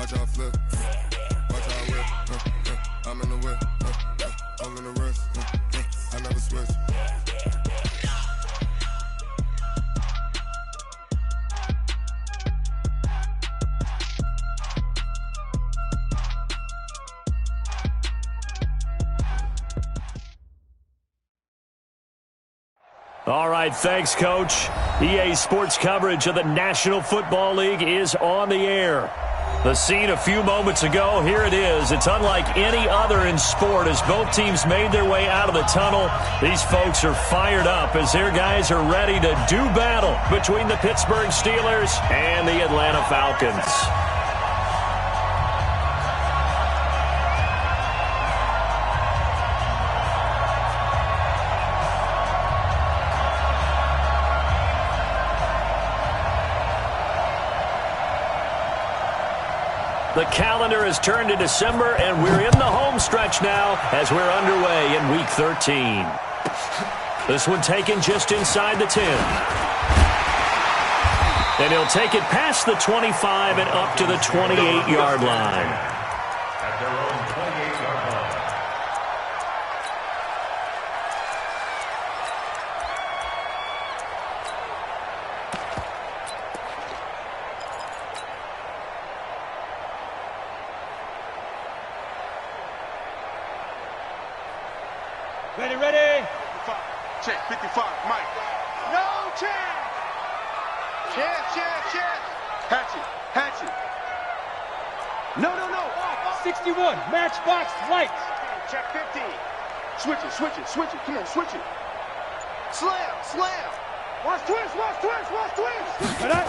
Watch how I flip. Watch how I whip. I'm in the whip. I'm in the wrist. I never switch. All right, thanks, Coach. EA Sports coverage of the National Football League is on the air. The scene a few moments ago, here it is. It's unlike any other in sport as both teams made their way out of the tunnel. These folks are fired up as their guys are ready to do battle between the Pittsburgh Steelers and the Atlanta Falcons. The calendar has turned to December, and we're in the home stretch now as we're underway in Week 13. This one taken just inside the 10. And he'll take it past the 25 and up to the 28-yard line. At their own 28-yard line. Ready, ready. 55. Check, 55, Mike. No chance. Chance. Hatchet. No. 61, matchbox lights. Check 15. Switch it. Come on, switch it. Slam. Watch twist. Ready?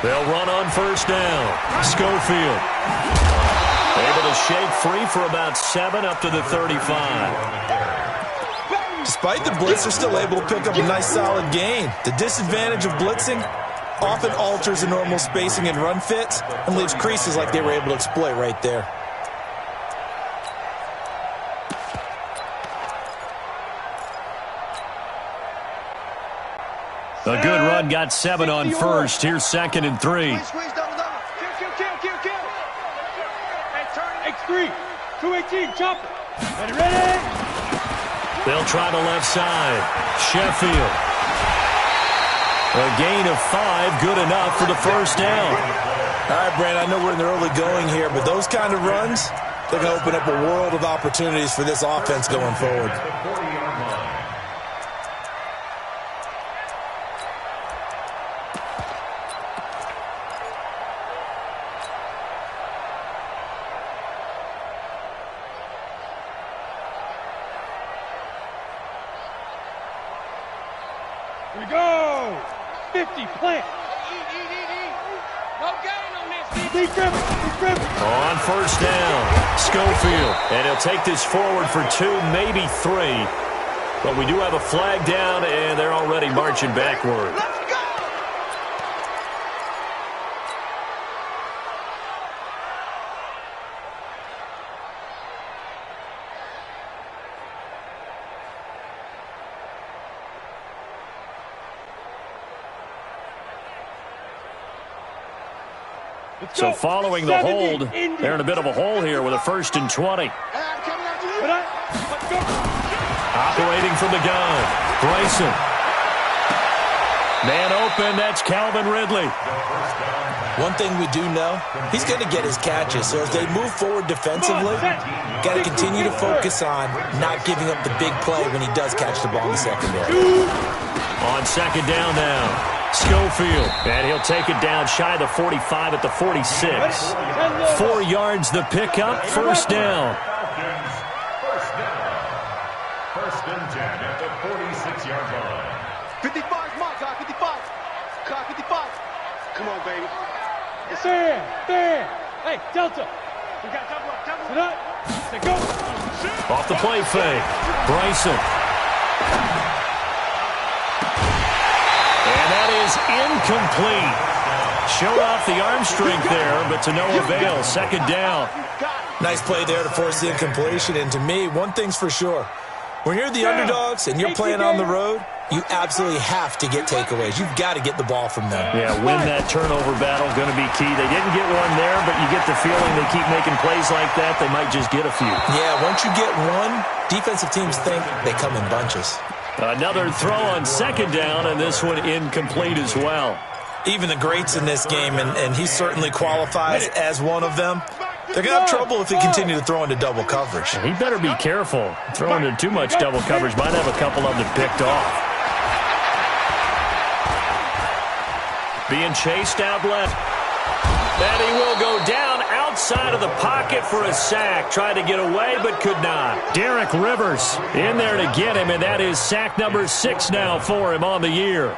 They'll run on first down. Schofield able to shake free for about 7 up to the 35. Despite the blitz, they're still able to pick up a nice solid gain. The disadvantage of blitzing often alters the normal spacing and run fits and leaves creases like they were able to exploit right there. A good run got 7 on first. Here's 2nd and 3. Squeeze, double. Kill. X3, 218, chop it. Ready? They'll try the left side. Sheffield. A gain of 5, good enough for the first down. All right, Brand, I know we're in the early going here, but those kind of runs, they're going to open up a world of opportunities for this offense going forward. Here we go. 50, plant. No gain on this. Deep driven. On first down, Schofield. And he'll take this forward for 2, maybe 3. But we do have a flag down, and they're already marching backward. So following the hold, they're in a bit of a hole here with a 1st and 20. Operating from the gun, Bryson. Man open, that's Calvin Ridley. One thing we do know, he's going to get his catches. So as they move forward defensively, got to continue to focus on not giving up the big play when he does catch the ball in the secondary. On 2nd down now, Schofield. And he'll take it down shy of the 45 at the 46. 4 yards the pickup, first down. First and 10 at the 46-yard line. 55, my God, 55. God, 55. Come on, baby. There. Hey, Delta. We got double up. Sit up. Say go. Off the play fake, Bryson. And that is incomplete. Showed off the arm strength there, but to no avail. 2nd down. Nice play there to force the incompletion. And to me, one thing's for sure. When you're the underdogs and you're playing on the road, you absolutely have to get takeaways. You've got to get the ball from them. Yeah, win that turnover battle, going to be key. They didn't get one there, but you get the feeling they keep making plays like that, they might just get a few. Yeah, once you get one, defensive teams think they come in bunches. Another throw on second down, and this one incomplete as well. Even the greats in this game, and he certainly qualifies as one of them, they're going to have trouble if they continue to throw into double coverage. He better be careful. Throwing into too much double coverage might have a couple of them picked off. Being chased out left. And he will go down outside of the pocket for a sack. Tried to get away, but could not. Derek Rivers in there to get him, and that is sack number 6 now for him on the year.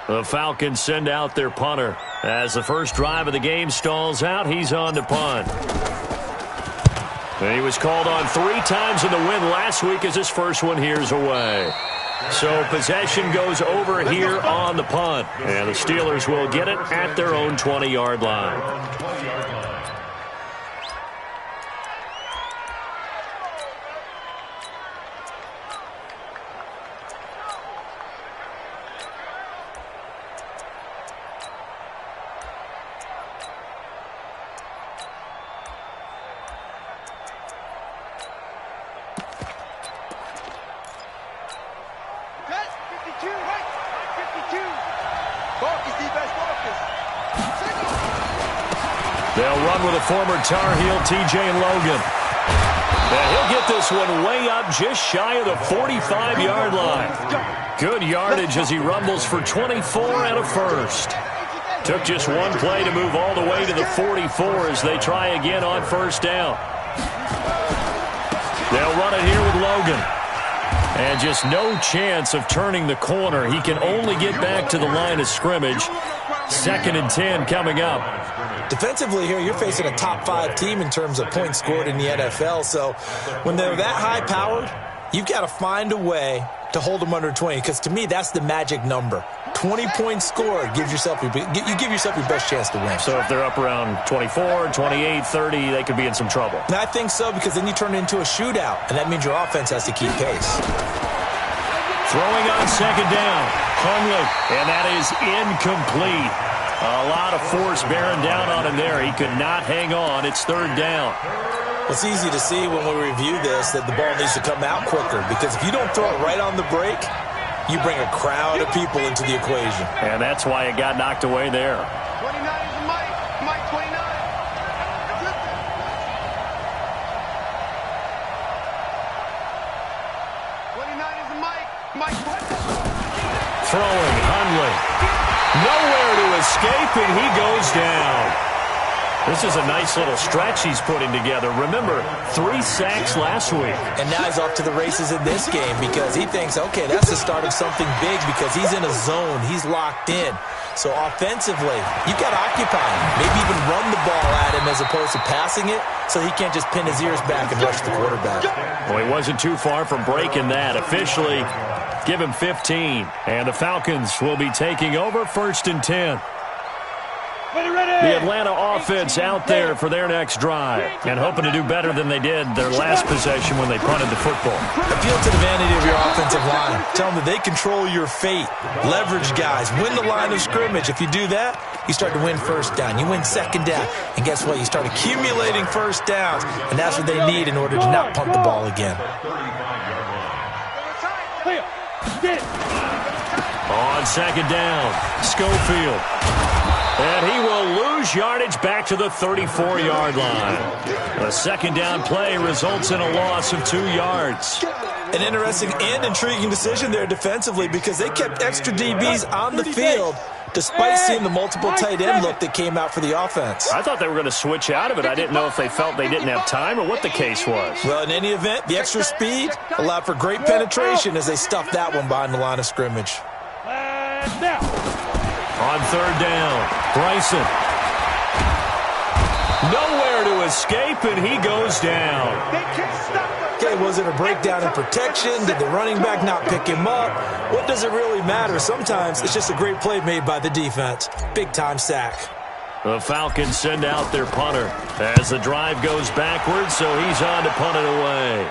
The Falcons send out their punter. As the first drive of the game stalls out, he's on to punt. And he was called on 3 times in the win last week as his first one here's away. So possession goes over here on the punt. And the Steelers will get it at their own 20-yard line. They'll run with a former Tar Heel, T.J. Logan. And he'll get this one way up just shy of the 45-yard line. Good yardage as he rumbles for 24 and a first. Took just one play to move all the way to the 44 as they try again on first down. They'll run it here with Logan. And just no chance of turning the corner. He can only get back to the line of scrimmage. 2nd and 10 coming up. Defensively here, you're facing a top 5 team in terms of points scored in the NFL. So when they're that high-powered, you've got to find a way to hold them under 20. Because to me, that's the magic number. 20 points scored gives yourself you give yourself your best chance to win. So if they're up around 24, 28, 30, they could be in some trouble. And I think so, because then you turn it into a shootout, and that means your offense has to keep pace. Throwing on second down, Hundley, and that is incomplete. A lot of force bearing down on him there. He could not hang on. It's 3rd down. It's easy to see when we review this that the ball needs to come out quicker, because if you don't throw it right on the break, you bring a crowd of people into the equation. And that's why it got knocked away there. 29 is Mike. Mike 29. Throwing, Hundley. Nowhere to escape, and he goes down. This is a nice little stretch he's putting together. Remember, 3 sacks last week. And now he's off to the races in this game because he thinks, okay, that's the start of something big because he's in a zone. He's locked in. So offensively, you've got to occupy him. Maybe even run the ball at him as opposed to passing it so he can't just pin his ears back and rush the quarterback. Well, he wasn't too far from breaking that. Officially, give him 15. And the Falcons will be taking over 1st and 10. The Atlanta offense out there for their next drive and hoping to do better than they did their last possession when they punted the football. Appeal to the vanity of your offensive line. Tell them that they control your fate. Leverage guys. Win the line of scrimmage. If you do that, you start to win first down. You win second down. And guess what? You start accumulating first downs. And that's what they need in order to not punt the ball again. On second down, Schofield. And he will lose yardage back to the 34-yard line. A second down play results in a loss of 2 yards. An interesting and intriguing decision there defensively because they kept extra DBs on the field despite seeing the multiple tight end look that came out for the offense. I thought they were going to switch out of it. I didn't know if they felt they didn't have time or what the case was. Well, in any event, the extra speed allowed for great penetration as they stuffed that one behind the line of scrimmage. On third down, Bryson. Nowhere to escape, and he goes down. Okay, was it a breakdown in protection? Did the running back not pick him up? What does it really matter? Sometimes it's just a great play made by the defense. Big-time sack. The Falcons send out their punter as the drive goes backwards, so he's on to punt it away.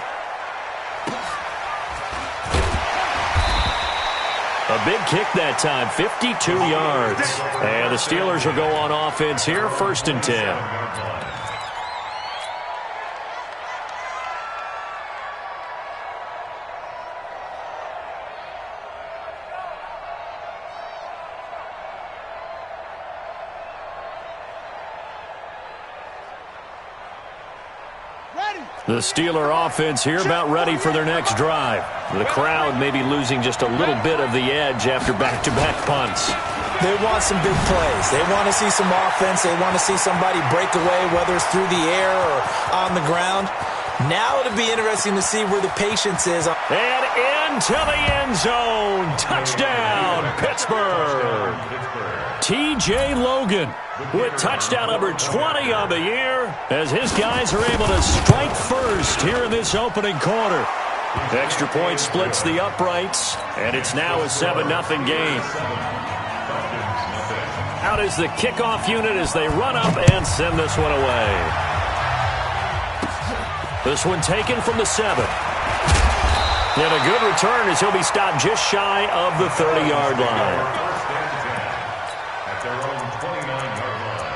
A big kick that time, 52 yards. And the Steelers will go on offense here, 1st and 10. The Steeler offense here about ready for their next drive. The crowd may be losing just a little bit of the edge after back-to-back punts. They want some big plays. They want to see some offense. They want to see somebody break away, whether it's through the air or on the ground. Now it'll be interesting to see where the patience is. And into the end zone. Touchdown, Pittsburgh. T.J. Logan with touchdown number 20 on the year as his guys are able to strike first here in this opening quarter. Extra point splits the uprights, and it's now a 7-0 game. Out is the kickoff unit as they run up and send this one away. This one taken from the 7. And a good return as he'll be stopped just shy of the 30-yard line. At their own 29-yard line.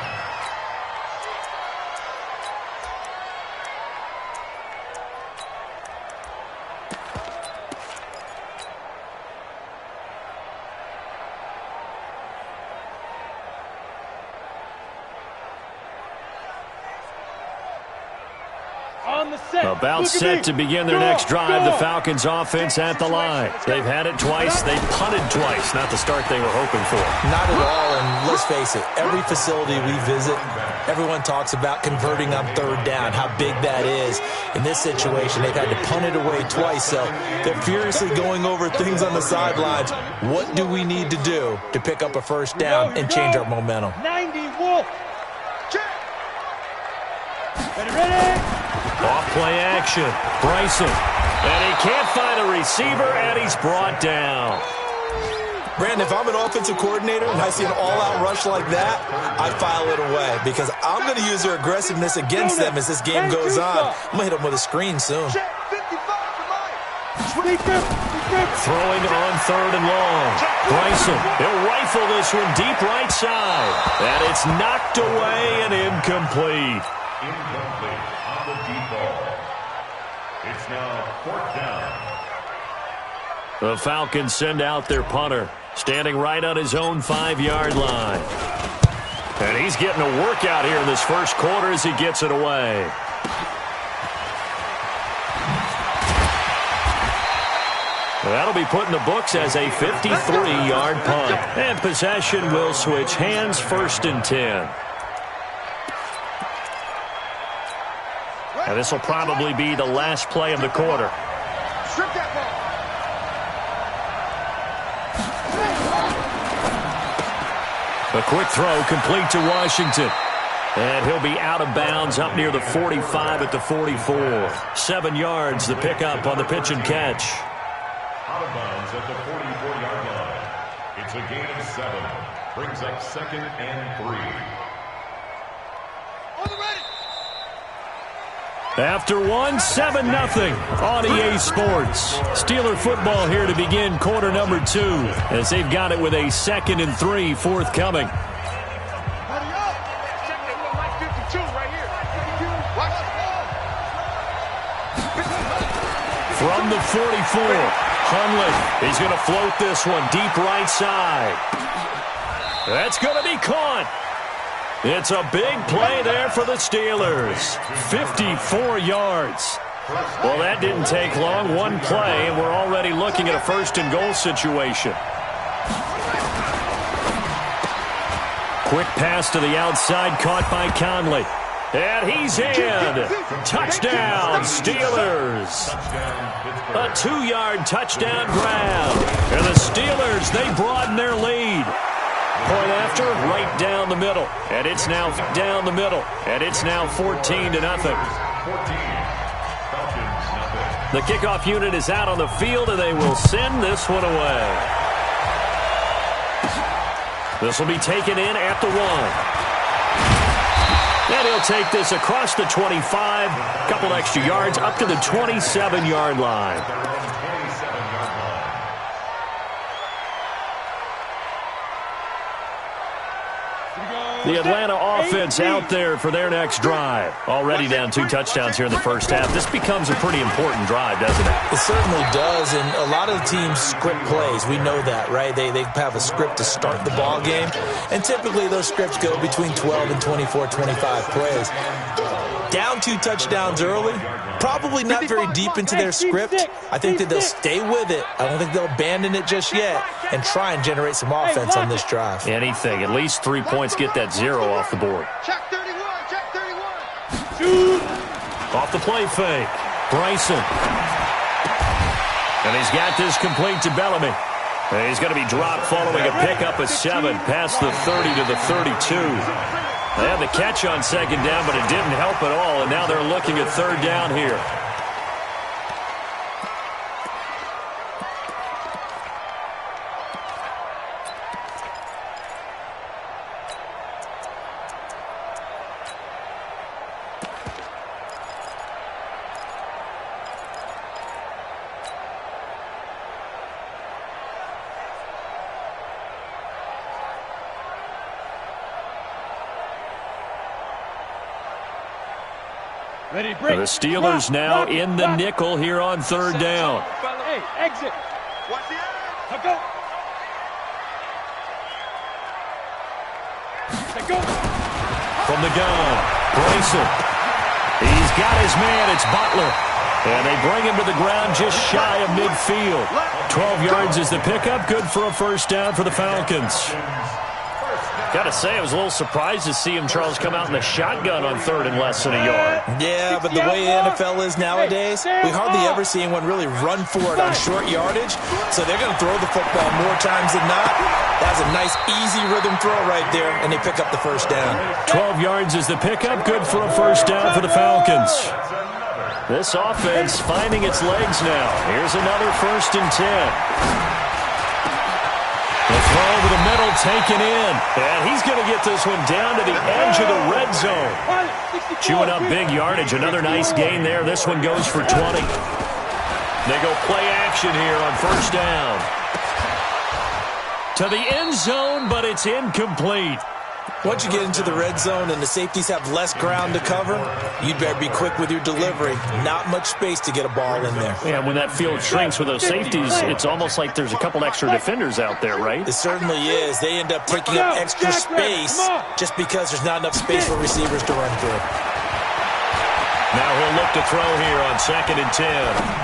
About set to begin their next drive, the Falcons offense at the line. They've had it twice. They've punted twice. Not the start they were hoping for. Not at all, and let's face it, every facility we visit, everyone talks about converting on 3rd down, how big that is. In this situation, they've had to punt it away twice, so they're furiously going over things on the sidelines. What do we need to do to pick up a 1st down and change our momentum? 90 Wolf. Ready? Off-play action. Bryson. And he can't find a receiver, and he's brought down. Brandon, if I'm an offensive coordinator and I see an all-out rush like that, I file it away because I'm going to use their aggressiveness against them as this game goes on. I'm going to hit them with a screen soon. Throwing on 3rd and long. Bryson, he'll rifle this one deep right side. And it's knocked away and incomplete. Incomplete on the deep ball. It's now 4th down. The Falcons send out their punter, standing right on his own 5-yard line. And he's getting a workout here in this first quarter as he gets it away. That'll be put in the books as a 53-yard punt. And possession will switch hands, 1st and 10. And this will probably be the last play of the quarter. A quick throw complete to Washington. And he'll be out of bounds up near the 45 at the 44. 7 yards, the pickup on the pitch and catch. Out of bounds at the 44-yard line. It's a gain of 7. Brings up 2nd and 3. After 7-0 on EA Sports. Steeler football here to begin quarter number 2 as they've got it with a 2nd and 3 forthcoming. From the 44, Hundley, he's going to float this one deep right side. That's going to be caught. It's a big play there for the Steelers. 54 yards. Well, that didn't take long. One play, and we're already looking at a 1st and goal situation. Quick pass to the outside, caught by Conley. And he's in. Touchdown, Steelers. A 2-yard touchdown grab. And the Steelers, they broaden their lead. Point after, right down the middle. And it's now down the middle. And it's now 14-0. The kickoff unit is out on the field, and they will send this one away. This will be taken in at the 1. And he'll take this across the 25, a couple extra yards, up to the 27-yard line. The Atlanta offense out there for their next drive. Already down 2 touchdowns here in the first half. This becomes a pretty important drive, doesn't it? It certainly does, and a lot of the teams script plays. We know that, right? They have a script to start the ball game, and typically those scripts go between 12 and 24, 25 plays. Down 2 touchdowns early, probably not very deep into their script. I think that they'll stay with it. I don't think they'll abandon it just yet and try and generate some offense on this drive. Anything. At least 3 points, get that 0 off the board. Check 31, check 31. Shoot. Off the play fake. Bryson. And he's got this complete to Bellamy. And he's going to be dropped following a pickup of 7 past the 30 to the 32. They had the catch on second down, but it didn't help at all, and now they're looking at third down here. Ready, break. The Steelers now in the nickel here on third down. Hey, exit. Watch the edge. Go. Go. From the gun, Bryson. He's got his man. It's Butler. And they bring him to the ground just shy of midfield. 12 yards is the pickup. Good for a first down for the Falcons. Got to say, I was a little surprised to see him, Charles, come out in the shotgun on third and less than a yard. Yeah, but the way the NFL is nowadays, we hardly ever see anyone really run for it on short yardage. So they're going to throw the football more times than not. That's a nice, easy rhythm throw right there, and they pick up the first down. 12 yards is the pickup. Good for a first down for the Falcons. This offense finding its legs now. Here's another 1st and 10. The throw over the middle taken in. And he's going to get this one down to the edge of the red zone. Chewing up big yardage. Another nice gain there. This one goes for 20. They go play action here on first down. To the end zone, but it's incomplete. Once you get into the red zone and the safeties have less ground to cover, you'd better be quick with your delivery. Not much space to get a ball in there. Yeah, when that field shrinks with those safeties, it's almost like there's a couple extra defenders out there, right? It certainly is. They end up taking up extra space just because there's not enough space for receivers to run through. Now he'll look to throw here on 2nd and 10.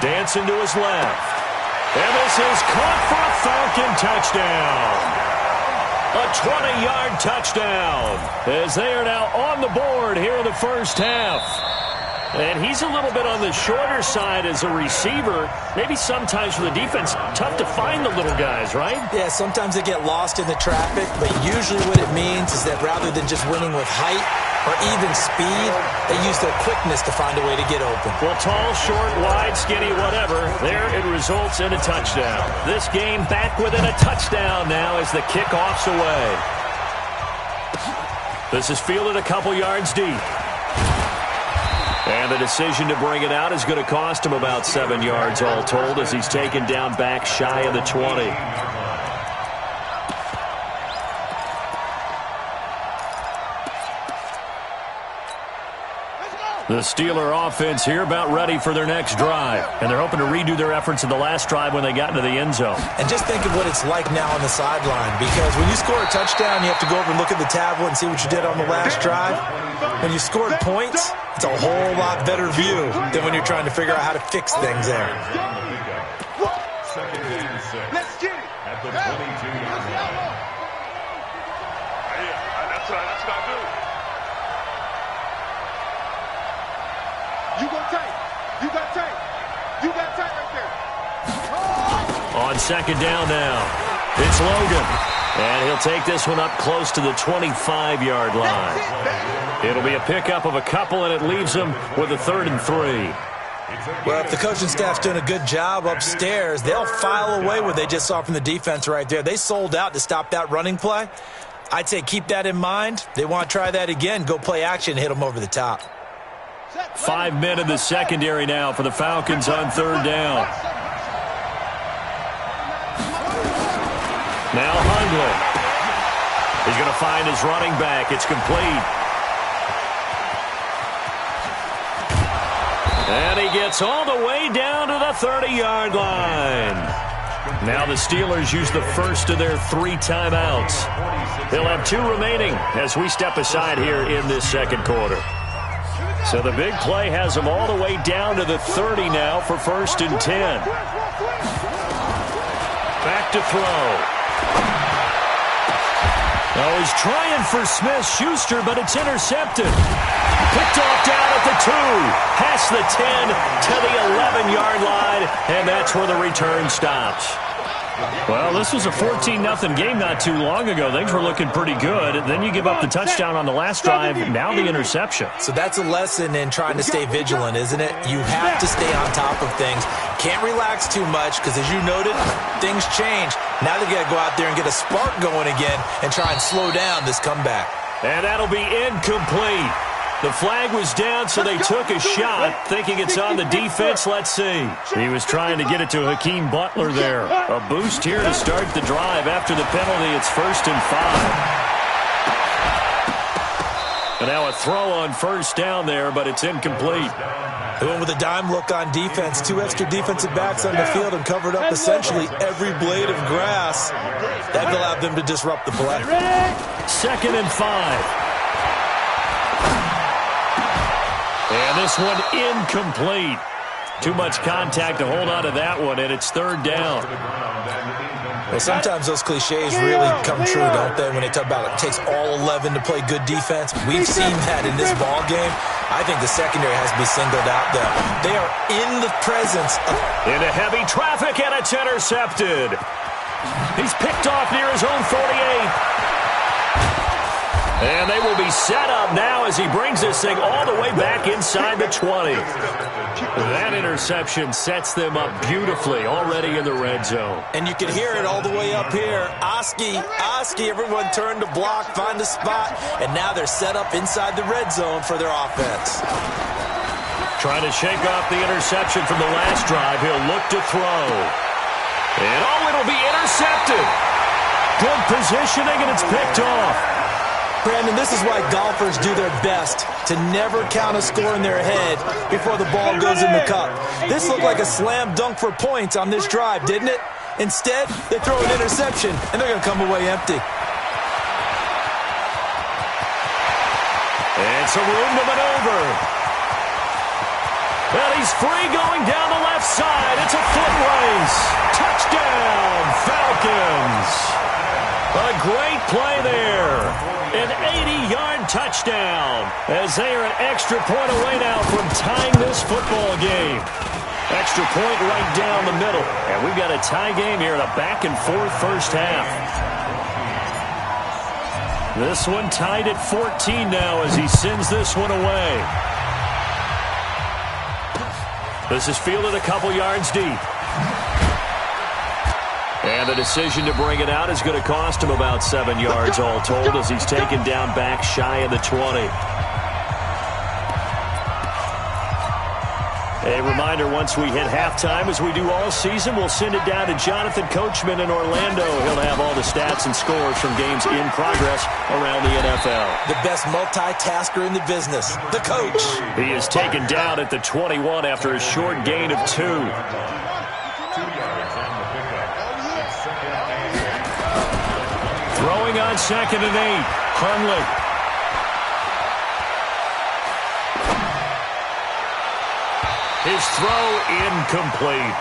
Dancing to his left. And this is caught for a Falcon touchdown. A 20-yard touchdown as they are now on the board here in the first half. And he's a little bit on the shorter side as a receiver. Maybe sometimes for the defense, tough to find the little guys, right? Yeah, sometimes they get lost in the traffic, but usually what it means is that rather than just winning with height or even speed, they use their quickness to find a way to get open. Well, tall, short, wide, skinny, whatever, there it results in a touchdown. This game back within a touchdown now as the kickoff's away. This is fielded a couple yards deep. And the decision to bring it out is going to cost him about 7 yards all told as he's taken down back shy of the 20. The Steeler offense here about ready for their next drive. And they're hoping to redo their efforts in the last drive when they got into the end zone. And just think of what it's like now on the sideline. Because when you score a touchdown, you have to go over and look at the tablet and see what you did on the last drive. When you scored points, it's a whole lot better view than when you're trying to figure out how to fix things there. Let's get it. At the 22-yard line. That's what I do. You go tight. You got tight. You got tight right there. On 2nd down now, it's Logan. And he'll take this one up close to the 25-yard line. It'll be a pickup of a couple, and it leaves him with a 3rd and 3. Well, if the coaching staff's doing a good job upstairs, they'll file away what they just saw from the defense right there. They sold out to stop that running play. I'd say keep that in mind. They want to try that again, go play action, hit them over the top. 5 men in the secondary now for the Falcons on 3rd down. Now Hundley. He's going to find his running back. It's complete. And he gets all the way down to the 30-yard line. Now the Steelers use the first of their 3 timeouts. They'll have 2 remaining as we step aside here in this second quarter. So the big play has them all the way down to the 30 now for 1st and 10. Back to throw. Oh, he's trying for Smith-Schuster, but it's intercepted. Picked off down at the 2, past the 10 to the 11-yard line, and that's where the return stops. Well, this was a 14-0 game not too long ago. Things were looking pretty good. Then you give up the touchdown on the last drive, now the interception. So that's a lesson in trying to stay vigilant, isn't it? You have to stay on top of things. Can't relax too much because, as you noted, things change. Now they've got to go out there and get a spark going again and try and slow down this comeback. And that'll be incomplete. The flag was down, so they took a shot, thinking it's on the defense. Let's see. He was trying to get it to Hakeem Butler there. A boost here to start the drive. After the penalty, it's 1st and 5. And now a throw on 1st down there, but it's incomplete. They went with a dime look on defense. 2 extra defensive backs on the field and covered up essentially every blade of grass. That allowed them to disrupt the play. 2nd and 5. And this one incomplete. Too much contact to hold on to that one, and it's 3rd down. Well, sometimes those cliches really come true, don't they, when they talk about it takes all 11 to play good defense. We've seen that in this ball game. I think the secondary has to be singled out, though. They are in the presence of... Into heavy traffic, and it's intercepted. He's picked off near his own 48. And they will be set up now as he brings this thing all the way back inside the 20. That interception sets them up beautifully already in the red zone. And you can hear it all the way up here. Oski, everyone turned to block, find a spot, and now they're set up inside the red zone for their offense. Trying to shake off the interception from the last drive. He'll look to throw. And it'll be intercepted. Good positioning, and it's picked off. Brandon, this is why golfers do their best to never count a score in their head before the ball goes in the cup. This looked like a slam dunk for points on this drive, didn't it? Instead, they throw an interception, and they're going to come away empty. And some room to maneuver. Well, he's free going down the left side. It's a foot race. Touchdown, Falcons. A great play there. An 80-yard touchdown as they are an extra point away now from tying this football game. Extra point right down the middle. And we've got a tie game here in a back-and-forth first half. This one tied at 14 now as he sends this one away. This is fielded a couple yards deep. And the decision to bring it out is going to cost him about 7 yards all told as he's taken down back shy of the 20. A reminder, once we hit halftime, as we do all season, we'll send it down to Jonathan Coachman in Orlando. He'll have all the stats and scores from games in progress around the NFL. The best multitasker in the business, the coach. He is taken down at the 21 after a short gain of 2. Throwing on 2nd and 8. Hundley. His throw incomplete.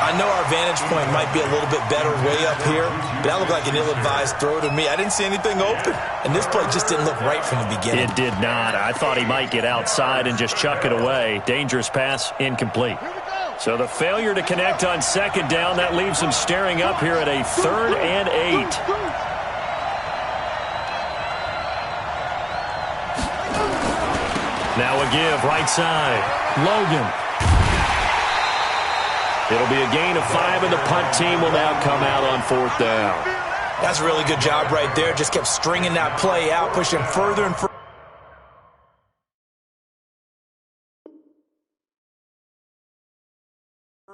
I know our vantage point might be a little bit better way up here, but that looked like an ill-advised throw to me. I didn't see anything open, and this play just didn't look right from the beginning. It did not. I thought he might get outside and just chuck it away. Dangerous pass, incomplete. So the failure to connect on 2nd down, that leaves him staring up here at a 3rd and 8. Now a give, right side. Logan. It'll be a gain of 5, and the punt team will now come out on 4th down. That's a really good job right there. Just kept stringing that play out, pushing further and further.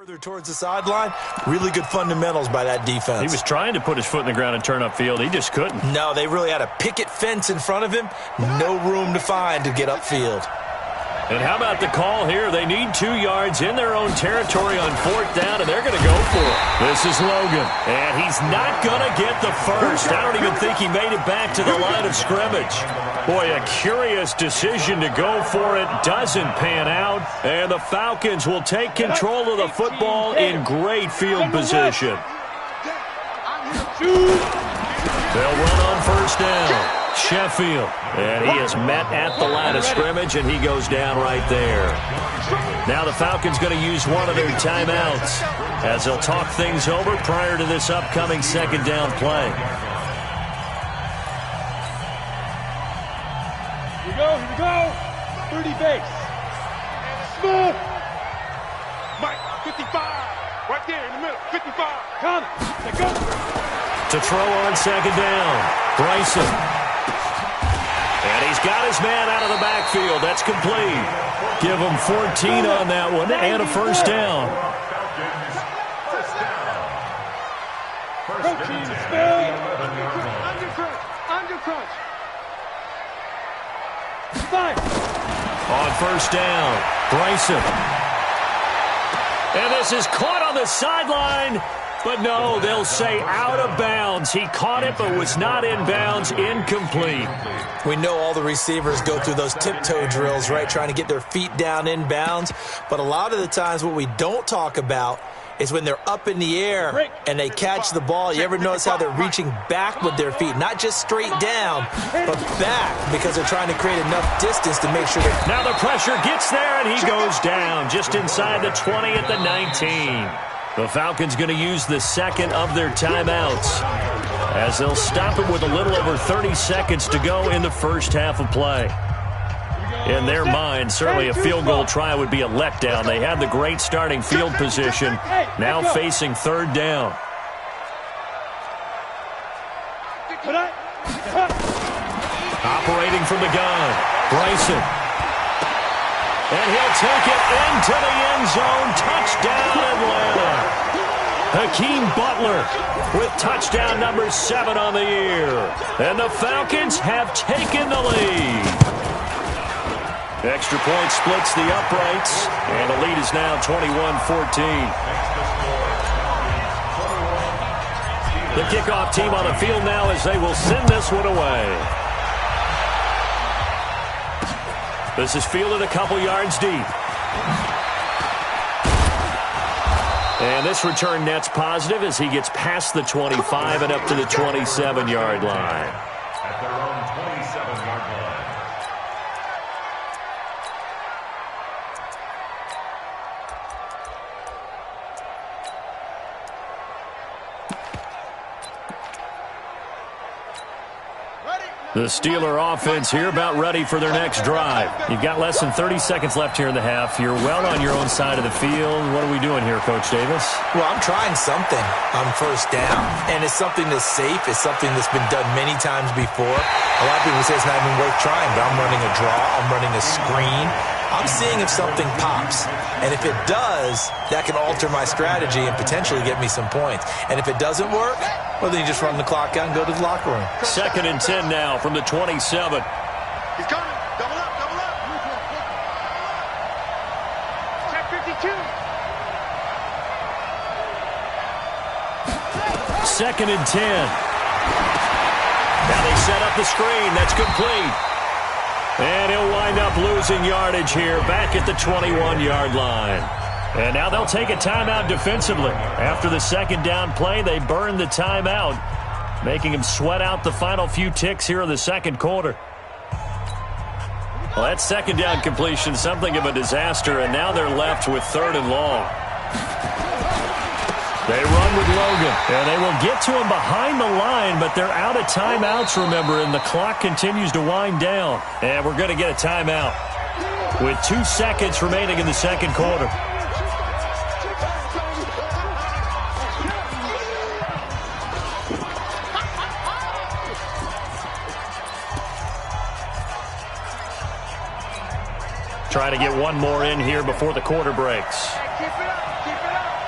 Further towards the sideline, really good fundamentals by that defense. He was trying to put his foot in the ground and turn upfield. He just couldn't. No, they really had a picket fence in front of him. No room to find to get upfield. And how about the call here? They need 2 yards in their own territory on 4th down, and they're going to go for it. This is Logan, and he's not going to get the first. I don't even think he made it back to the line of scrimmage. Boy, a curious decision to go for it. Doesn't pan out, and the Falcons will take control of the football in great field position. They'll run on 1st down. Sheffield, and he is met at the line of scrimmage, and he goes down right there. Now the Falcons going to use one of their timeouts as they'll talk things over prior to this upcoming 2nd down play. Here we go. 30 base. Smooth. Mike, 55. Right there in the middle. 55. Come. Let go. To throw on 2nd down, Bryson. And he's got his man out of the backfield. That's complete. Give him 14 on that one and a 1st down. Under crunch. On 1st down, Bryson. And this is caught on the sideline. But no, they'll say out of bounds. He caught it but was not in bounds. Incomplete. We know all the receivers go through those tiptoe drills, right, trying to get their feet down in bounds. But a lot of the times what we don't talk about is when they're up in the air and they catch the ball. You ever notice how they're reaching back with their feet? Not just straight down, but back, because they're trying to create enough distance to make sure that... Now the pressure gets there, and he goes down just inside the 20 at the 19. The Falcons going to use the 2nd of their timeouts as they'll stop it with a little over 30 seconds to go in the 1st half of play. In their mind, certainly a field goal try would be a letdown. They had the great starting field position, now facing 3rd down. Operating from the gun, Bryson. And he'll take it into the end zone. Touchdown, Atlanta. Hakeem Butler with touchdown number 7 on the year. And the Falcons have taken the lead. Extra point splits the uprights, and the lead is now 21-14. The kickoff team on the field now as they will send this one away. This is fielded a couple yards deep. And this return net's positive as he gets past the 25 and up to the 27-yard line. At their own 27-yard line. The Steeler offense here about ready for their next drive. You've got less than 30 seconds left here in the half. You're well on your own side of the field. What are we doing here, Coach Davis? Well, I'm trying something on 1st down, and it's something that's safe. It's something that's been done many times before. A lot of people say it's not even worth trying, but I'm running a draw. I'm running a screen. I'm seeing if something pops, and if it does, that can alter my strategy and potentially get me some points. And if it doesn't work, well, then you just run the clock out and go to the locker room. 2nd and 10 now from the 27. He's coming. Double up, double up. Check 52. 2nd and 10. Now they set up the screen. That's complete. And he'll wind up losing yardage here back at the 21-yard line. And now they'll take a timeout defensively. After the 2nd down play, they burn the timeout, making him sweat out the final few ticks here in the 2nd quarter. Well, that 2nd down completion, something of a disaster, and now they're left with 3rd and long. They run with Logan, and they will get to him behind the line, but they're out of timeouts, remember, and the clock continues to wind down. And we're going to get a timeout with 2 seconds remaining in the 2nd quarter. Trying to get one more in here before the quarter breaks. Keep it up, keep it up.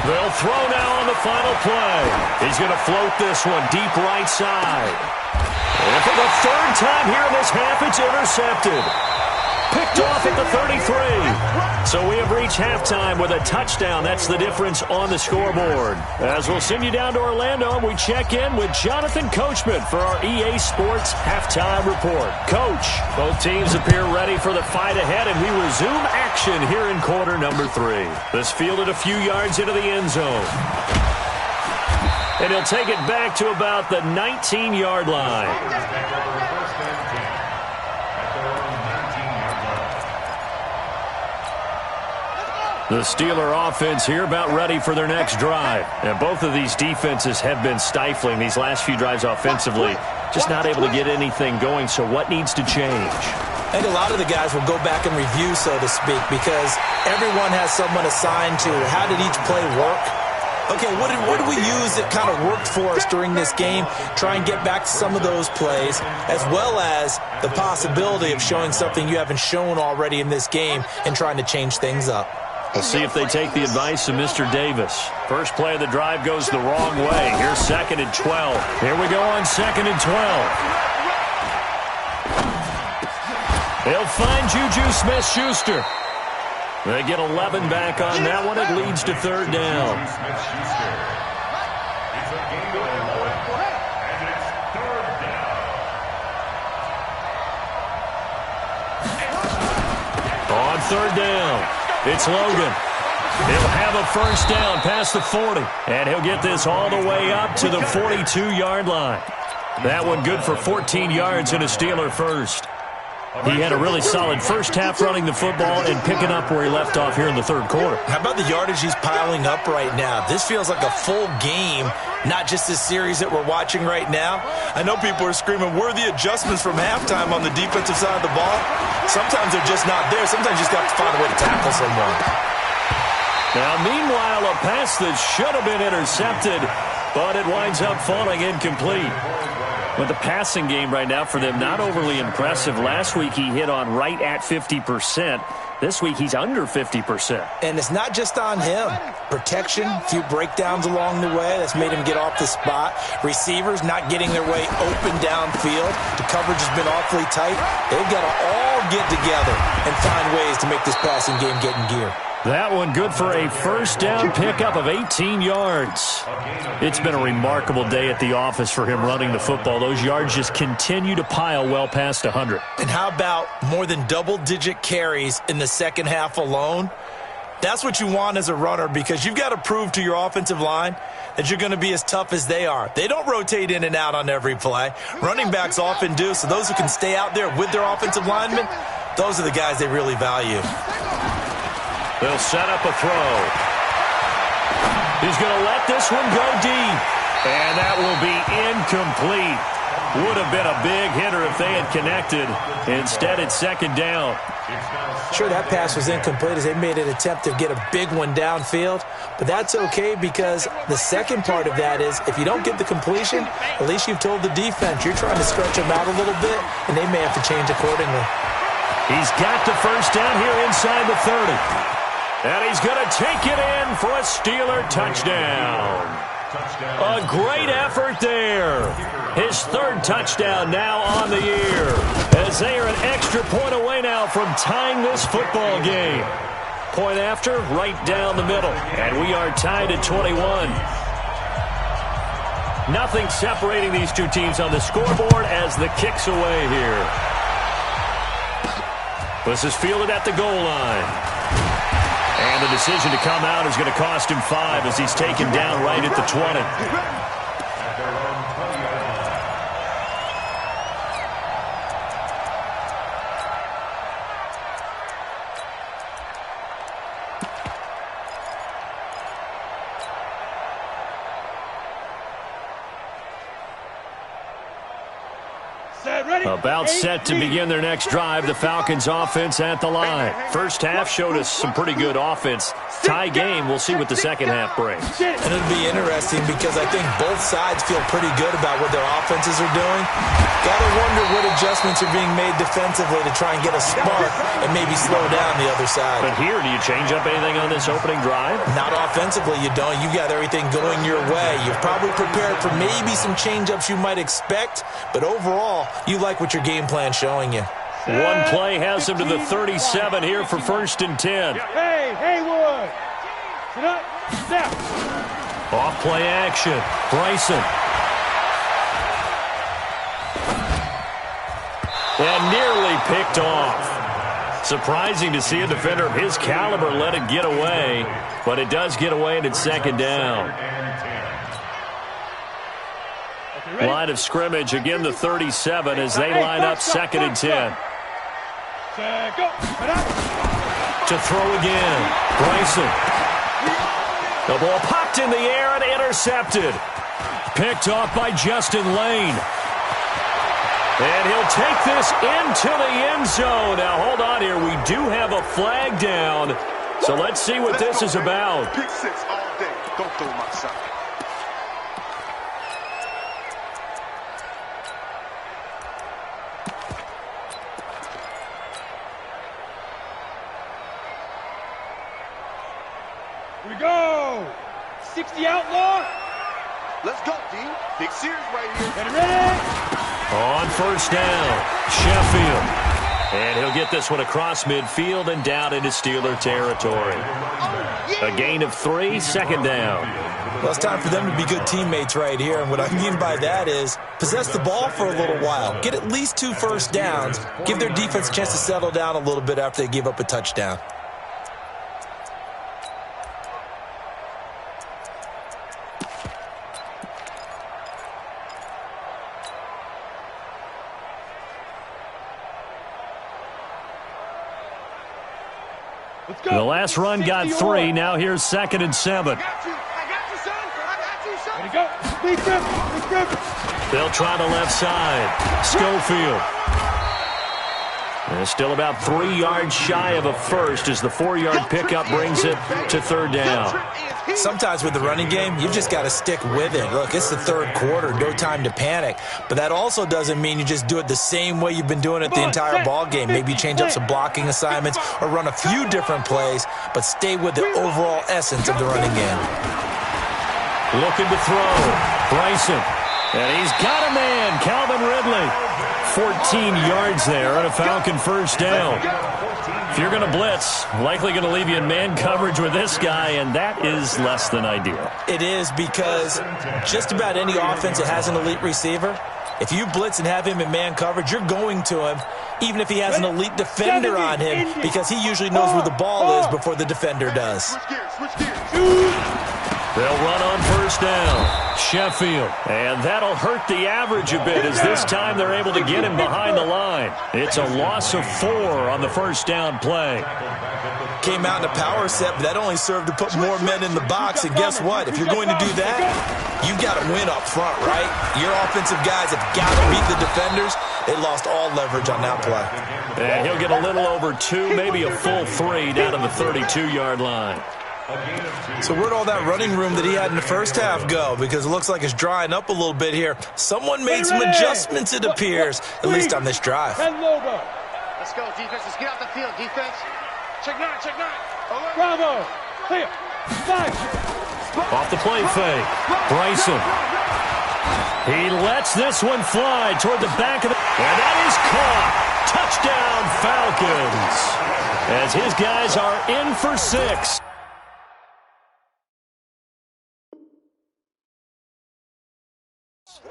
They'll throw now on the final play. He's going to float this one deep right side. And for the third time here in this half, it's intercepted. Picked off at the 33. So we have reached halftime with a touchdown. That's the difference on the scoreboard. As we'll send you down to Orlando, we check in with Jonathan Coachman for our EA Sports Halftime Report. Coach, both teams appear ready for the fight ahead, and we resume action here in quarter number 3. This fielded a few yards into the end zone. And he'll take it back to about the 19-yard line. The Steeler offense here about ready for their next drive. And both of these defenses have been stifling these last few drives offensively. Just not able to get anything going, so what needs to change? I think a lot of the guys will go back and review, so to speak, because everyone has someone assigned to how did each play work. Okay, what did we use that kind of worked for us during this game? Try and get back to some of those plays, as well as the possibility of showing something you haven't shown already in this game and trying to change things up. We'll see if they take the advice of Mr. Davis. First play of the drive goes the wrong way. Here's 2nd and 12. Here we go on 2nd and 12. They'll find Juju Smith-Schuster. They get 11 back on that one. It leads to 3rd down. It's a gain of 11, and it's 3rd down. On 3rd down. It's Logan. He'll have a first down past the 40. And he'll get this all the way up to the 42-yard line. That one good for 14 yards and a Steeler first. He had a really solid first half running the football and picking up where he left off here in the 3rd quarter. How about the yardage he's piling up right now? This feels like a full game, not just this series that we're watching right now. I know people are screaming, where are the adjustments from halftime on the defensive side of the ball? Sometimes they're just not there. Sometimes you just got to find a way to tackle someone. Now, meanwhile, a pass that should have been intercepted, but it winds up falling incomplete. With the passing game right now for them, not overly impressive. Last week he hit on right at 50%. This week he's under 50%. And it's not just on him. Protection, a few breakdowns along the way. That's made him get off the spot. Receivers not getting their way open downfield. The coverage has been awfully tight. They've got to all get together and find ways to make this passing game get in gear. That one good for a first down pickup of 18 yards. It's been a remarkable day at the office for him running the football. Those yards just continue to pile well past 100. And how about more than double-digit carries in the second half alone? That's what you want as a runner, because you've got to prove to your offensive line that you're going to be as tough as they are. They don't rotate in and out on every play. Running backs often do, so those who can stay out there with their offensive linemen, those are the guys they really value. They'll set up a throw. He's going to let this one go deep. And that will be incomplete. Would have been a big hitter if they had connected. Instead, it's 2nd down. Sure, that pass was incomplete as they made an attempt to get a big one downfield. But that's okay, because the second part of that is if you don't get the completion, at least you've told the defense you're trying to stretch them out a little bit, and they may have to change accordingly. He's got the first down here inside the 30. And he's going to take it in for a Steeler touchdown. A great effort there. His 3rd touchdown now on the year, as they are an extra point away now from tying this football game. Point after, right down the middle. And we are tied at 21. Nothing separating these two teams on the scoreboard as the kick's away here. This is fielded at the goal line. And the decision to come out is going to cost him 5 as he's taken down right at the 20. About set to begin their next drive, the Falcons offense at the line. First half showed us some pretty good offense. Tie game, we'll see what the second half brings. And it'll be interesting because I think both sides feel pretty good about what their offenses are doing. Got to wonder what adjustments are being made defensively to try and get a spark and maybe slow down the other side. But here, do you change up anything on this opening drive? Not offensively, you don't. You got everything going your way. You're probably prepared for maybe some change-ups you might expect, but overall, you like what your game plan's showing you. One play has him to the 37 here for 1st and 10. Hey, Haywood. Sit up. Step. Off play action. Bryson. And nearly picked off. Surprising to see a defender of his caliber let it get away, but it does get away and it's 2nd down. Line of scrimmage, again the 37 as they line up 2nd and 10. To throw again, Bryson. The ball popped in the air and intercepted. Picked off by Justin Lane. And he'll take this into the end zone. Now, hold on here. We do have a flag down. So let's see what this is about. Pick 6 all day. Don't throw my shot. Here we go. 60 outlaw. Let's go, D. Big series right here. Get it ready. On 1st down, Sheffield. And he'll get this one across midfield and down into Steeler territory. A gain of 3, 2nd down. Well, it's time for them to be good teammates right here. And what I mean by that is possess the ball for a little while. Get at least 2 first downs. Give their defense a chance to settle down a little bit after they give up a touchdown. The last run got 3. Now here's 2nd and 7. I got you, son. There you go. Big grip. They'll try the left side. Schofield. And still about 3 yards shy of a first as the 4-yard pickup brings it to 3rd down. Sometimes with the running game, you just got to stick with it. Look, it's the 3rd quarter, no time to panic. But that also doesn't mean you just do it the same way you've been doing it the entire ball game. Maybe change up some blocking assignments or run a few different plays, but stay with the overall essence of the running game. Looking to throw. Bryson. And he's got a man, Calvin Ridley. 14 yards there and a Falcon 1st down. If you're going to blitz, likely going to leave you in man coverage with this guy, and that is less than ideal. It is because just about any offense that has an elite receiver, if you blitz and have him in man coverage, you're going to him, even if he has an elite defender on him, because he usually knows where the ball is before the defender does. Switch gears. They'll run on 1st down. Sheffield. And that'll hurt the average a bit as this time they're able to get him behind the line. It's a loss of 4 on the 1st down play. Came out in a power set, but that only served to put more men in the box. And guess what? If you're going to do that, you've got to win up front, right? Your offensive guys have got to beat the defenders. They lost all leverage on that play. And he'll get a little over 2, maybe a full 3 down to the 32-yard line. So where'd all that running room that he had in the first half go? Because it looks like it's drying up a little bit here. Someone made some adjustments, it appears, at least on this drive. Let's go, defense. Let's get out the field, defense. Check 9, check 9. Bravo. Clear. 5. Off the play fake. Bryson. He lets this one fly toward the back of the... And that is caught. Touchdown, Falcons. As his guys are in for 6.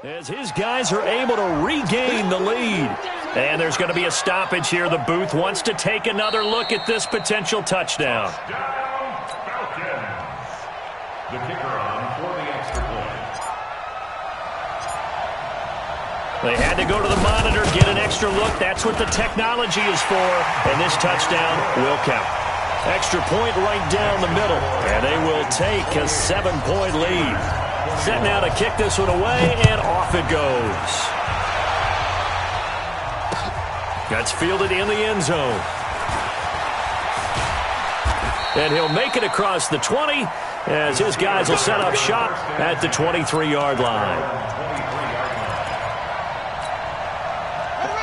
As his guys are able to regain the lead. And there's going to be a stoppage here. The booth wants to take another look at this potential touchdown. Falcons. The kicker on for the extra point. They had to go to the monitor, get an extra look. That's what the technology is for. And this touchdown will count. Extra point right down the middle. And they will take a 7-point lead. Set now to kick this one away, and off it goes. That's fielded in the end zone. And he'll make it across the 20 as his guys will set up shop at the 23-yard line.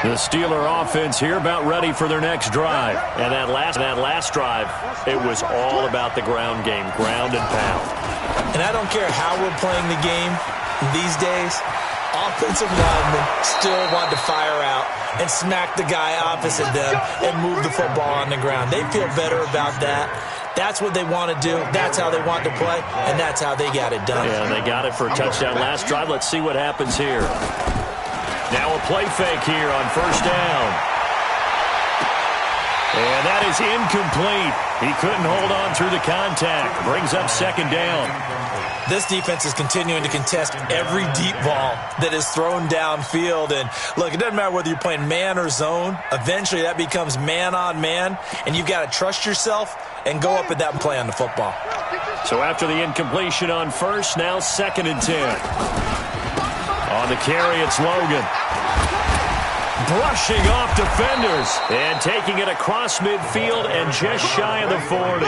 The Steeler offense here about ready for their next drive. And that last drive, it was all about the ground game, ground and pound. And I don't care how we're playing the game these days, offensive linemen still want to fire out and smack the guy opposite them and move the football on the ground. They feel better about that. That's what they want to do. That's how they want to play, and that's how they got it done. Yeah, they got it for a touchdown last drive. Let's see what happens here. Now a play fake here on first down. And that is incomplete. He couldn't hold on through the contact. Brings up second down. This defense is continuing to contest every deep ball that is thrown downfield. And, look, it doesn't matter whether you're playing man or zone. Eventually that becomes man on man, and you've got to trust yourself and go up at that and play on the football. So after the incompletion on first, now 2nd and 10. On the carry, it's Logan. Brushing off defenders and taking it across midfield and just shy of the 40.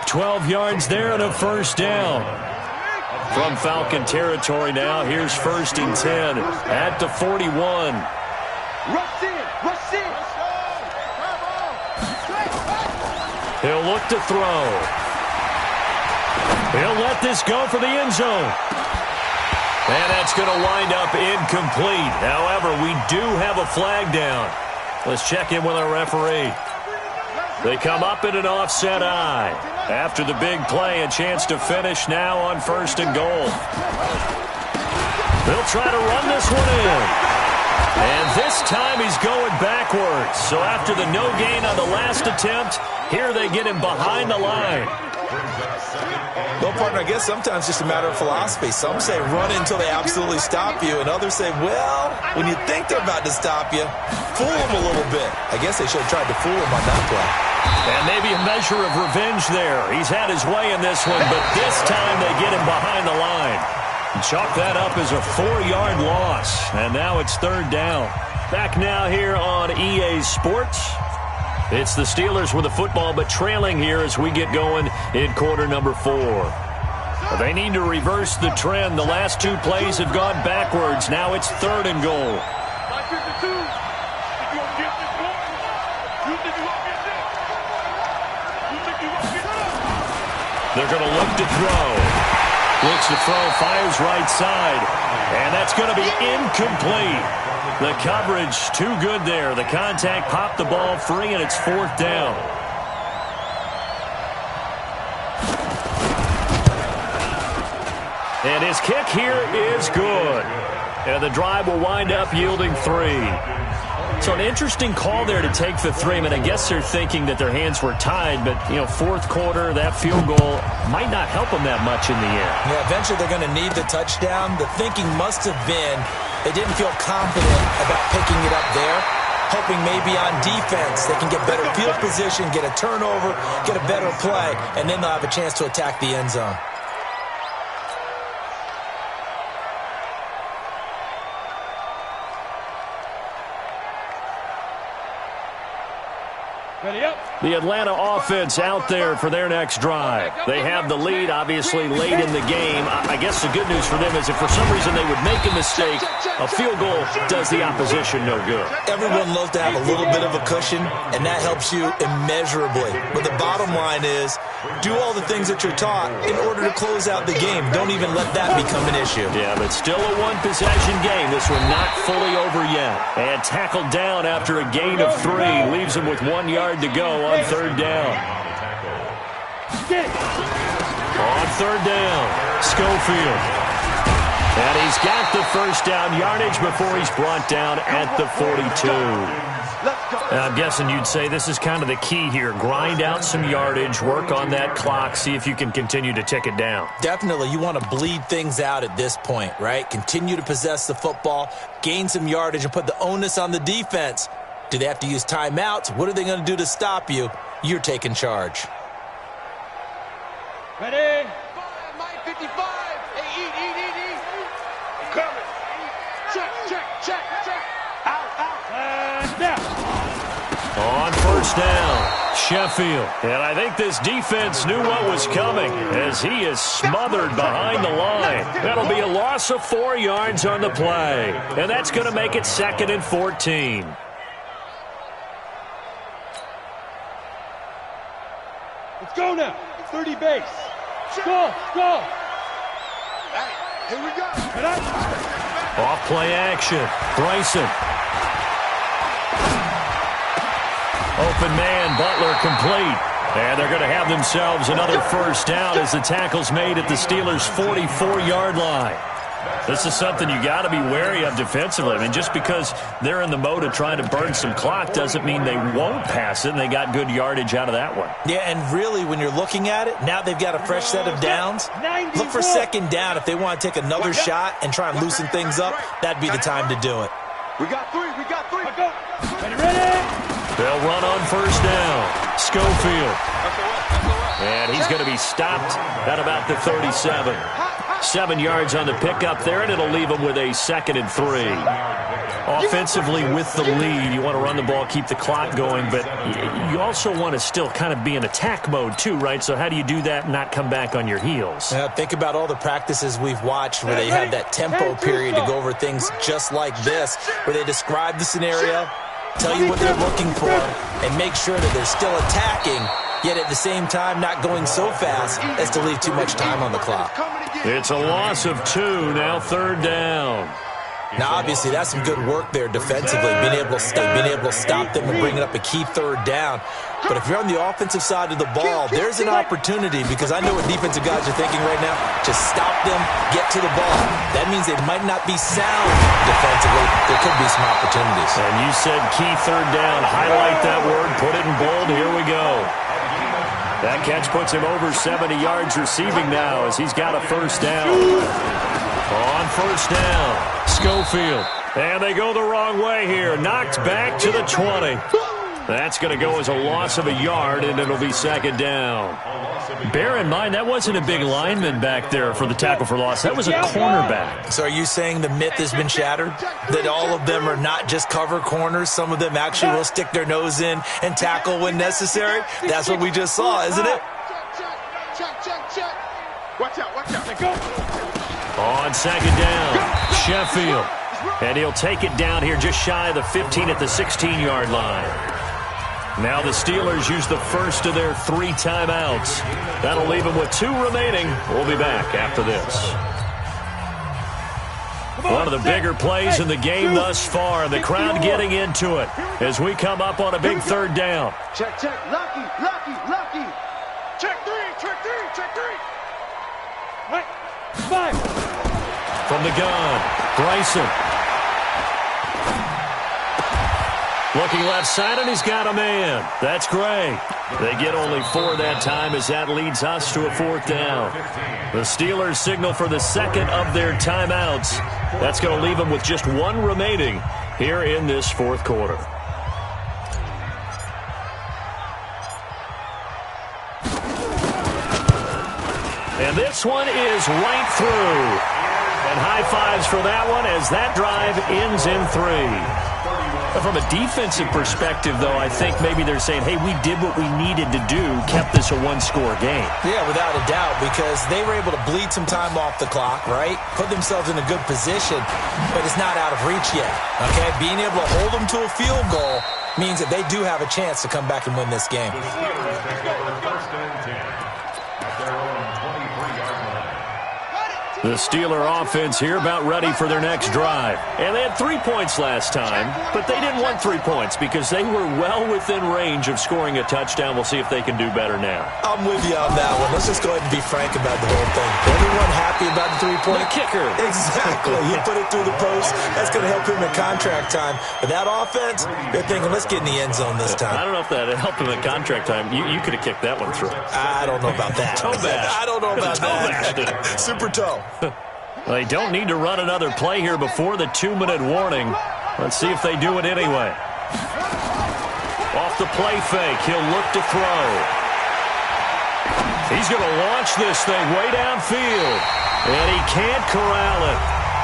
12 yards there and a first down. From Falcon territory now, here's 1st and 10 at the 41. Rush in, rush in. He'll look to throw. He'll let this go for the end zone. And that's going to wind up incomplete. However, we do have a flag down. Let's check in with our referee. They come up in an offset eye. After the big play, a chance to finish now on 1st and goal. They'll try to run this one in. And this time he's going backwards. So after the no gain on the last attempt, here they get him behind the line. Well, partner, I guess sometimes it's just a matter of philosophy. Some say run until they absolutely stop you, and others say, well, when you think they're about to stop you, fool them a little bit. I guess they should have tried to fool him on that play. And maybe a measure of revenge there. He's had his way in this one, but this time they get him behind the line. Chalk that up as a 4-yard loss, and now it's 3rd down. Back now here on EA Sports. It's the Steelers with the football, but trailing here as we get going in quarter number 4. They need to reverse the trend. The last 2 plays have gone backwards. Now it's 3rd and goal. They're going to look to throw. Looks to throw, fires right side. And that's going to be incomplete. The coverage too good there. The contact popped the ball free, and it's 4th down. And his kick here is good. And the drive will wind up yielding 3. So an interesting call there to take the 3. I mean, I guess they're thinking that their hands were tied, but, 4th quarter, that field goal might not help them that much in the end. Yeah, eventually they're going to need the touchdown. The thinking must have been they didn't feel confident about picking it up there, hoping maybe on defense they can get better field position, get a turnover, get a better play, and then they'll have a chance to attack the end zone. Ready up. The Atlanta offense out there for their next drive. They have the lead, obviously, late in the game. I guess the good news for them is if for some reason they would make a mistake, a field goal does the opposition no good. Everyone loves to have a little bit of a cushion, and that helps you immeasurably. But the bottom line is, do all the things that you're taught in order to close out the game. Don't even let that become an issue. Yeah, but still a one-possession game. This one not fully over yet. And tackled down after a gain of 3. Leaves him with 1 yard to go on 3rd down. On 3rd down, Schofield. And he's got the first down yardage before he's brought down at the 42. I'm guessing you'd say this is kind of the key here. Grind out some yardage, work on that clock, see if you can continue to tick it down. Definitely. You want to bleed things out at this point, right? Continue to possess the football, gain some yardage, and put the onus on the defense. Do they have to use timeouts? What are they going to do to stop you? You're taking charge. Ready. Mike 55. Hey, eat. Coming. Check. Out. And down. On first down, Sheffield. And I think this defense knew what was coming as he is smothered behind the line. That'll be a loss of 4 yards on the play. And that's going to make it 2nd and 14. Let's go now. 30 base. Go, go. Here we go. Off play action. Bryson. Open man, Butler complete. And they're going to have themselves another first down as the tackle's made at the Steelers' 44-yard line. This is something you got to be wary of defensively. I mean, just because they're in the mode of trying to burn some clock doesn't mean they won't pass it, and they got good yardage out of that one. Yeah, and really, when you're looking at it, now they've got a fresh set of downs. Look for second down if they want to take another shot and try and loosen things up. That'd be the time to do it. We got 3. We got 3. Go. Ready? They'll run on first down. Schofield. And he's going to be stopped at about the 37. 7 yards on the pickup there, and it'll leave him with a 2nd and 3. Offensively with the lead, you want to run the ball, keep the clock going, but you also want to still kind of be in attack mode too, right? So how do you do that and not come back on your heels? Think about all the practices we've watched where they have that tempo period to go over things just like this, where they describe the scenario, tell you what they're looking for, and make sure that they're still attacking, yet at the same time not going so fast as to leave too much time on the clock. It's a loss of 2, now 3rd down. Now, obviously, that's some good work there defensively, being able to stop them and bringing up a key 3rd down. But if you're on the offensive side of the ball, there's an opportunity, because I know what defensive guys are thinking right now. Just stop them, get to the ball. That means they might not be sound defensively. There could be some opportunities. And you said key 3rd down. Highlight that word, put it in bold. Here we go. That catch puts him over 70 yards receiving now as he's got a first down. On first down, Schofield. And they go the wrong way here. Knocked back to the 20. That's going to go as a loss of a yard, and it'll be 2nd down. Bear in mind, that wasn't a big lineman back there for the tackle for loss. That was a cornerback. So are you saying the myth has been shattered? That all of them are not just cover corners? Some of them actually will stick their nose in and tackle when necessary? That's what we just saw, isn't it? Check. Watch out. Let go. On 2nd down, Sheffield. And he'll take it down here just shy of the 15 at the 16-yard line. Now the Steelers use the first of their 3 timeouts. That'll leave them with 2 remaining. We'll be back after this. One of the bigger plays in the game thus far. The crowd getting into it as we come up on a big 3rd down. Check. Lucky. Check 3. Right. 5. From the gun, Bryson. Looking left side, and he's got a man. That's great. They get only 4 that time as that leads us to a 4th down. The Steelers signal for the 2nd of their timeouts. That's going to leave them with just 1 remaining here in this 4th quarter. And this one is right through. And high fives for that one as that drive ends in 3. From a defensive perspective, though, I think maybe they're saying, hey, we did what we needed to do, kept this a 1-score game. Yeah, without a doubt, because they were able to bleed some time off the clock, right? Put themselves in a good position, but it's not out of reach yet, okay? Being able to hold them to a field goal means that they do have a chance to come back and win this game. The Steeler offense here about ready for their next drive. And they had 3 points last time, but they didn't want 3 points because they were well within range of scoring a touchdown. We'll see if they can do better now. I'm with you on that one. Let's just go ahead and be frank about the whole thing. Everyone happy about the 3-point? The kicker. Exactly. He put it through the post. That's going to help him in contract time. But that offense, they're thinking, let's get in the end zone this time. I don't know if that helped him in contract time. You could have kicked that one through. I don't know about that. Toe bash. I don't know about that. Super toe. They don't need to run another play here before the 2-minute warning. Let's see if they do it anyway. Off the play fake, he'll look to throw. He's going to launch this thing way downfield, and he can't corral it.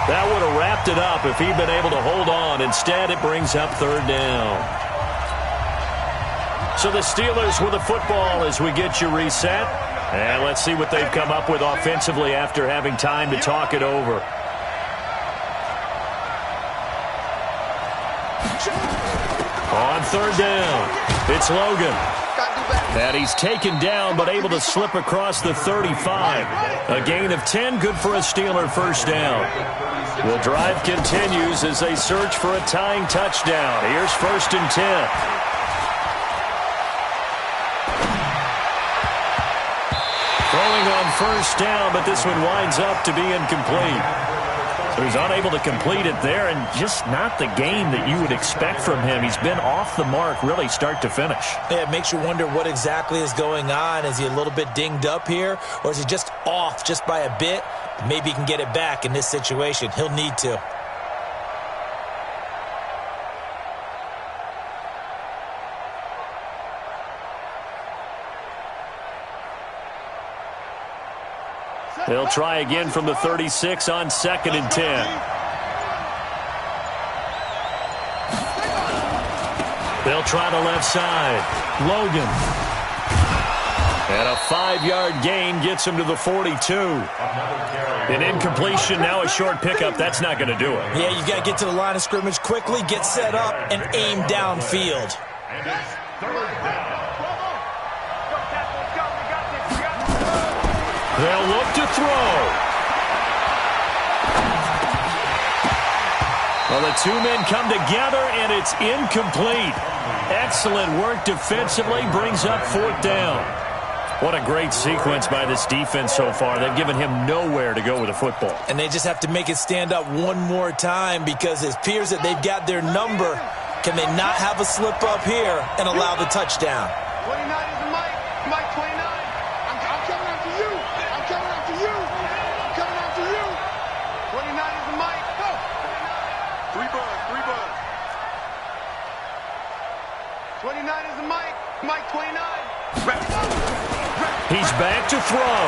That would have wrapped it up if he'd been able to hold on. Instead, it brings up 3rd down. So the Steelers with the football as we get you reset. And let's see what they've come up with offensively after having time to talk it over. On third down, it's Logan. And he's taken down but able to slip across the 35. A gain of 10, good for a Steeler first down. The drive continues as they search for a tying touchdown. Here's 1st and 10. Throwing on first down, but this one winds up to be incomplete. So he's unable to complete it there, and just not the game that you would expect from him. He's been off the mark really start to finish. Yeah, it makes you wonder what exactly is going on. Is he a little bit dinged up here, or is he just off just by a bit? Maybe he can get it back in this situation. He'll need to. They'll try again from the 36 on 2nd and 10. They'll try the left side. Logan. And a 5-yard gain gets him to the 42. An incompletion, now a short pickup. That's not going to do it. Yeah, you've got to get to the line of scrimmage quickly, get set up, and aim downfield. And it's 3rd down. They'll look to throw. Well, the two men come together, and it's incomplete. Excellent work defensively, brings up 4th down. What a great sequence by this defense so far. They've given him nowhere to go with the football. And they just have to make it stand up one more time because it appears that they've got their number. Can they not have a slip up here and allow the touchdown? 29 is the Mike. Mike 29. I'm coming after you. I'm coming after you. I'm coming after you. 29 is the Mike. Go. 3 buds. 3 buds. 29 is the Mike. Mike 29. He's back to throw.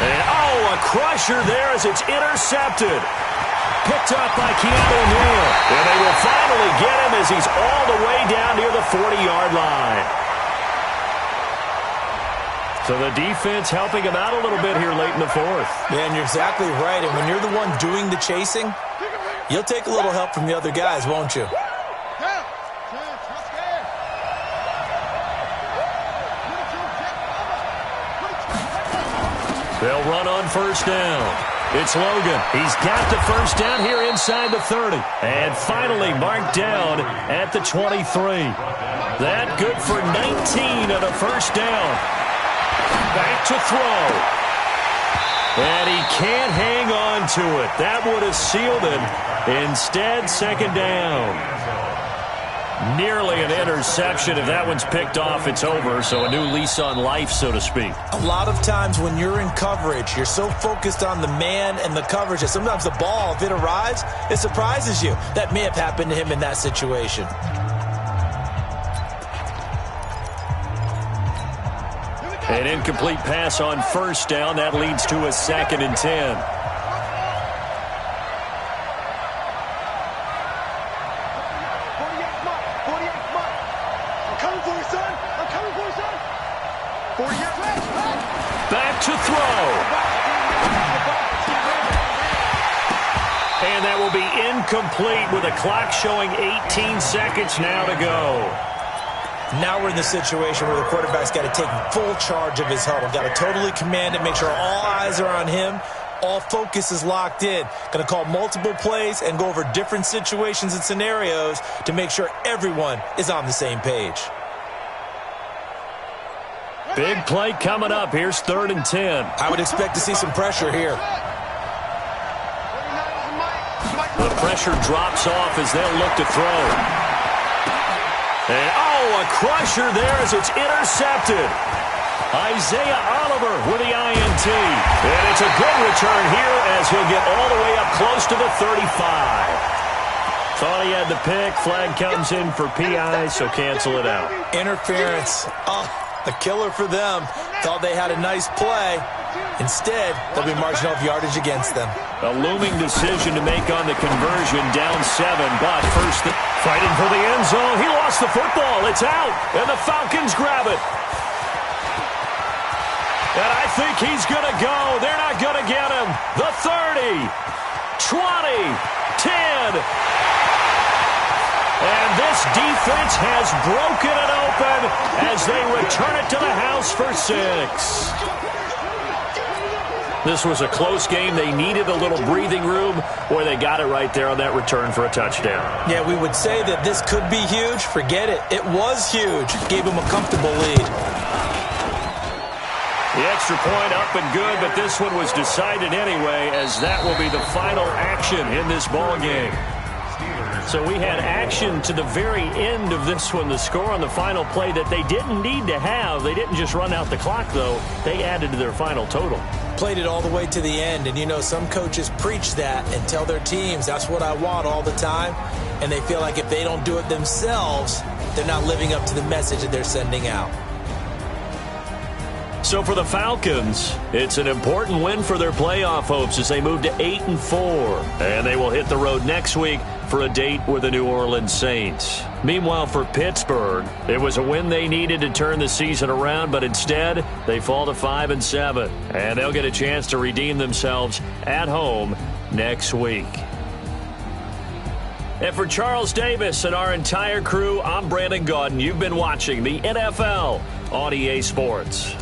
And, oh, a crusher there as it's intercepted. Picked up by Keanu Neal. And they will finally get him as he's all the way down near the 40-yard line. So the defense helping him out a little bit here late in the 4th. Yeah, and you're exactly right. And when you're the one doing the chasing, you'll take a little help from the other guys, won't you? They'll run on first down. It's Logan. He's got the first down here inside the 30. And finally marked down at the 23. That good for 19 and a first down. Back to throw. And he can't hang on to it. That would have sealed it. Instead, 2nd down. Nearly an interception. If that one's picked off, it's over. So a new lease on life, so to speak. A lot of times when you're in coverage, you're so focused on the man and the coverage that sometimes the ball, if it arrives, it surprises you. That may have happened to him in that situation. An incomplete pass on first down. That leads to a 2nd and 10. Back to throw. And that will be incomplete with a clock showing 18 seconds now to go. Now we're in the situation where the quarterback's got to take full charge of his huddle. Got to totally command it, make sure all eyes are on him. All focus is locked in. Going to call multiple plays and go over different situations and scenarios to make sure everyone is on the same page. Big play coming up. Here's 3rd and 10. I would expect to see some pressure here. The pressure drops off as they'll look to throw. And, oh, a crusher there as it's intercepted. Isaiah Oliver with the INT. And it's a good return here as he'll get all the way up close to the 35. Thought he had the pick. Flag comes in for PI, so cancel it out. Interference. Oh, a killer for them. Thought they had a nice play. Instead, there'll be marginal yardage against them. A looming decision to make on the conversion, down 7, but first fighting for the end zone. He lost the football. It's out, and the Falcons grab it. And I think he's going to go. They're not going to get him. The 30, 20, 10. And this defense has broken it open as they return it to the house for 6. This was a close game. They needed a little breathing room, or they got it right there on that return for a touchdown. Yeah, we would say that this could be huge. Forget it. It was huge. Gave them a comfortable lead. The extra point up and good, but this one was decided anyway, as that will be the final action in this ball game. So we had action to the very end of this one. The score on the final play that they didn't need to have. They didn't just run out the clock, though. They added to their final total. Played it all the way to the end. And, you know, some coaches preach that and tell their teams, that's what I want all the time. And they feel like if they don't do it themselves, they're not living up to the message that they're sending out. So for the Falcons, it's an important win for their playoff hopes as they move to 8-4. And they will hit the road next week for a date with the New Orleans Saints. Meanwhile, for Pittsburgh, it was a win they needed to turn the season around, but instead they fall to 5-7. And they'll get a chance to redeem themselves at home next week. And for Charles Davis and our entire crew, I'm Brandon Gaudin. You've been watching the NFL on EA Sports.